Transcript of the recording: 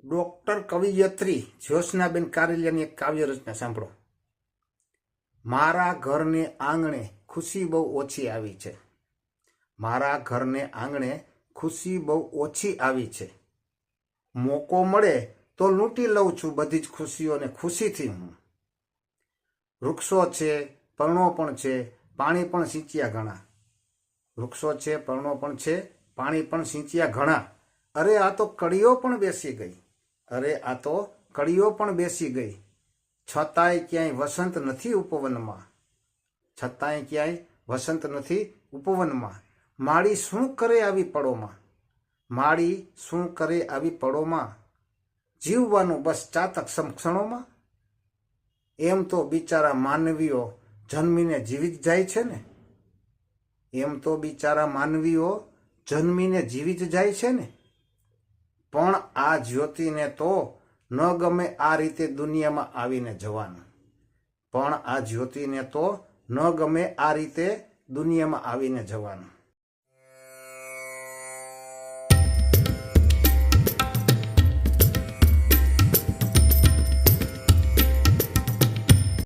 Doctor કવિયત્રી જ્યોત્સનાબેન કારેલિયાની એક કાવ્ય રચના સાંભળો. મારા ઘરને આંગણે ખુશી બહુ ઓછી આવી છે. મારા ઘરને આંગણે ખુશી બહુ ઓછી આવી છે. મોકો મળે તો લૂંટી લઉં છું બધી જ ખુશીઓને ખુશીથી હું. વૃક્ષો છે, પર્ણો પણ છે, પાણી પણ સિંચ્યા ઘણા. વૃક્ષો છે, પર્ણો પણ છે, પાણી પણ સિંચ્યા ઘણા. અરે આ તો કળીઓ પણ બેસી ગઈ. અરે આ તો કળીઓ પણ બેસી ગઈ. છતાંય ક્યાંય વસંત નથી ઉપવનમાં. છતાંય ક્યાંય વસંત નથી ઉપવનમાં. માળી શું કરે આવી પળોમાં. માળી શું કરે આવી પળોમાં. જીવવાનું બસ ચાતક ક્ષણોમાં. એમ તો બિચારા માનવીઓ જન્મીને જીવી જ જાય છે ને. એમ તો બિચારા માનવીઓ જન્મીને જીવી જ જાય છે ને. પણ આ જ્યોતિને તો ન ગમે આ રીતે દુનિયામાં આવીને જવાનું. પણ આ જ્યોતિને તો ન ગમે આ રીતે દુનિયામાં આવીને જવાનું.